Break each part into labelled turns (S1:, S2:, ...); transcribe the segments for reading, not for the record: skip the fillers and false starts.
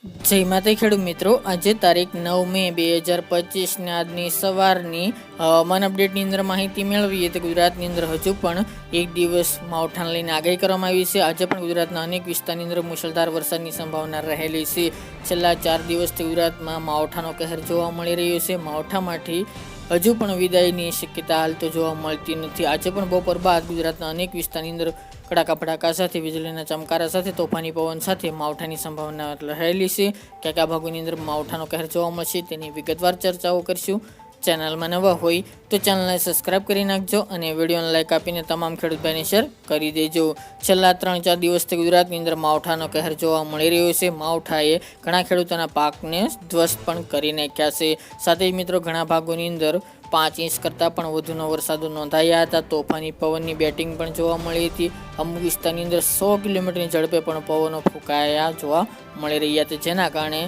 S1: જય માતા ખેડૂત મિત્રો, આજે તારીખ 9 મે 2025 ને આજની સવારની હવામાન અપડેટની અંદર માહિતી મેળવીએ તો ગુજરાતની અંદર હજુ પણ એક દિવસ માવઠાને લઈને આગાહી કરવામાં આવી છે. આજે પણ ગુજરાતના અનેક વિસ્તારની અંદર મુશળધાર વરસાદની સંભાવના રહેલી છે. છેલ્લા 4 દિવસથી ગુજરાતમાં માવઠાનો કહેર જોવા મળી રહ્યો છે. માવઠામાંથી હજુ પણ વિદાયની શક્યતા હાલ તો જોવા મળતી નથી. આજે પણ બપોર બાદ ગુજરાતના અનેક વિસ્તારની અંદર કડાકા ફડાકા સાથે વીજળીના ચમકારા સાથે તોફાની પવન સાથે માવઠાની સંભાવના રહેલી છે. કયા ભાગોની અંદર માવઠાનો કહેર જોવા મળશે તેની વિગતવાર ચર્ચાઓ કરીશું. ચેનલમાં નવા હોય તો ચેનલને સબસ્ક્રાઇબ કરી નાખજો અને વિડીયોને લાઇક આપીને તમામ ખેડૂત ભાઈને શેર કરી દેજો. છેલ્લા 3-4 દિવસથી ગુજરાતની અંદર માવઠાનો કહેર જોવા મળી રહ્યો છે. માવઠાએ ઘણા ખેડૂતોના પાકને ધ્વસ્ત પણ કરી નાખ્યા છે. સાથે મિત્રો ઘણા ભાગોની અંદર 5 ઇંચ કરતાં પણ વધુનો વરસાદો નોંધાયા હતા. તોફાની પવનની બેટિંગ પણ જોવા મળી હતી. અમુક વિસ્તારની અંદર 100 કિલોમીટરની ઝડપે પણ પવનો ફૂંકાયા જોવા મળી રહ્યા હતા, જેના કારણે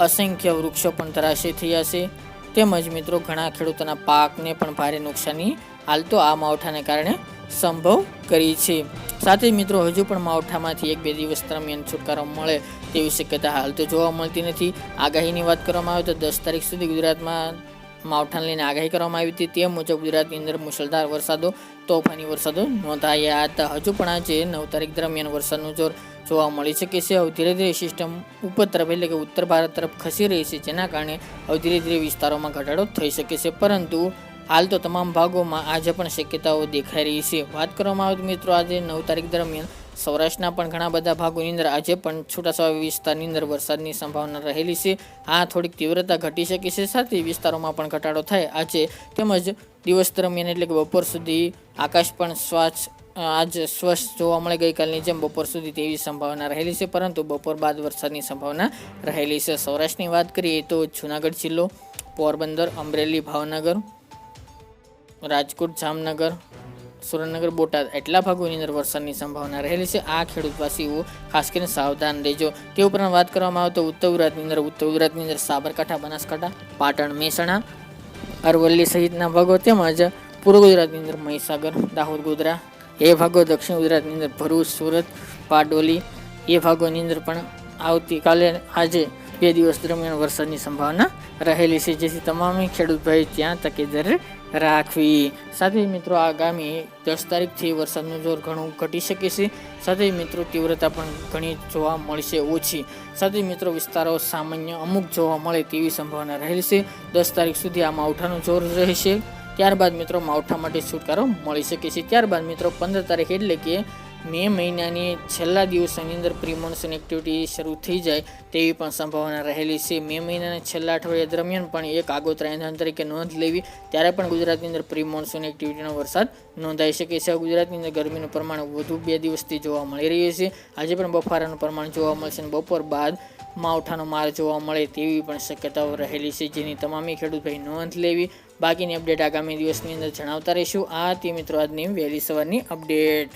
S1: અસંખ્ય વૃક્ષો પણ ધરાશયી થયા છે. તેમજ મિત્રો ઘણા ખેડૂતોના પાકને પણ ભારે નુકસાની હાલ તો આ માવઠાને કારણે સંભવ કરી છે. સાથે મિત્રો હજુ પણ માવઠામાંથી 1-2 દિવસ દરમિયાન છુટકારો મળે તેવી શક્યતા હાલ તો જોવા મળતી નથી. આગાહીની વાત કરવામાં આવે તો 10 તારીખ સુધી ગુજરાતમાં માવઠાને લઈને આગાહી કરવામાં આવી હતી. તે મુજબ ગુજરાતની અંદર મુશળધાર વરસાદો, તોફાની વરસાદો નોંધાયા હતા. હજુ પણ આજે 9 તારીખ દરમિયાન વરસાદનું જોર જોવા મળી શકે છે. હવે ધીરે ધીરે સિસ્ટમ ઉપર તરફ એટલે કે ઉત્તર ભારત તરફ ખસી રહી છે, જેના કારણે હવે ધીરે ધીરે વિસ્તારોમાં ઘટાડો થઈ શકે છે. પરંતુ હાલ તો તમામ ભાગોમાં આજે પણ શક્યતાઓ દેખાઈ રહી છે. વાત કરવામાં આવે તો મિત્રો આજે 9 તારીખ દરમિયાન સૌરાષ્ટ્રના પણ ઘણા બધા ભાગોની અંદર આજે પણ છૂટાછવાયા વિસ્તારની અંદર વરસાદની સંભાવના રહેલી છે. આ થોડીક તીવ્રતા ઘટી શકે છે, સાથે વિસ્તારોમાં પણ ઘટાડો થાય આજે તેમજ દિવસ દરમિયાન એટલે કે બપોર સુધી આકાશ પણ સ્વચ્છ જોવા મળે ગઈકાલની જેમ બપોર સુધી તેવી સંભાવના રહેલી છે. પરંતુ બપોર બાદ વરસાદની સંભાવના રહેલી છે. સૌરાષ્ટ્રની વાત કરીએ તો જૂનાગઢ જિલ્લો, પોરબંદર, અમરેલી, ભાવનગર, રાજકોટ, જામનગર, સુરેન્દ્રનગર, બોટાદ એટલા ભાગોની અંદર વરસાદની સંભાવના રહેલી છે. આ ખેડૂતવાસીઓ ખાસ કરીને સાવધાન રહેજો. તે ઉપરાંત વાત કરવામાં આવે તો ઉત્તર ગુજરાતની અંદર સાબરકાંઠા, બનાસકાંઠા, પાટણ, મહેસાણા, અરવલ્લી સહિતના ભાગો તેમજ પૂર્વ ગુજરાતની અંદર મહીસાગર, દાહોદ, ગોધરા એ ભાગો, દક્ષિણ ગુજરાતની અંદર ભરૂચ, સુરત, પારડોલી એ ભાગોની અંદર પણ આવતીકાલે આજે 2 દિવસ દરમિયાન વરસાદની સંભાવના રહેલી છે, જેથી તમામ ખેડૂત ભાઈ ત્યાં તકેદારી રાખવી. સાથે મિત્રો આગામી 10 તારીખથી વરસાદનું જોર ઘણું ઘટી શકે છે. સાથે મિત્રો તીવ્રતા પણ ઘણી જોવા મળશે ઓછી. સાથે મિત્રો વિસ્તારો સામાન્ય અમુક જોવા મળે તેવી સંભાવના રહેલી છે. 10 તારીખ સુધી આ માવઠાનું જોર રહેશે. ત્યારબાદ મિત્રો માવઠા માટે છુટકારો મળી શકે છે. ત્યારબાદ મિત્રો 15 તારીખ એટલે કે મે મહિનાની છેલ્લા દિવસોની અંદર પ્રી મોન્સૂન એક્ટિવિટી શરૂ થઈ જાય તેવી પણ સંભાવના રહેલી છે. મે મહિનાના છેલ્લા અઠવાડિયા દરમિયાન પણ એક આગોતરા એંધાણ તરીકે નોંધ લેવી, ત્યારે પણ ગુજરાતની અંદર પ્રી મોન્સૂન એક્ટિવિટીનો વરસાદ નોંધાઈ શકે છે. ગુજરાતની અંદર ગરમીનું પ્રમાણ વધુ 2 દિવસથી જોવા મળી રહ્યું છે. આજે પણ બફારાનું પ્રમાણ જોવા મળશે અને બપોર બાદ માવઠાનો માર જોવા મળે તેવી પણ શક્યતાઓ રહેલી છે, જેની તમામે ખેડૂત ભાઈ નોંધ લેવી. બાકીની અપડેટ આગામી દિવસની અંદર જણાવતા રહીશું. આ હતી મિત્રો આજની વહેલી સવારની અપડેટ.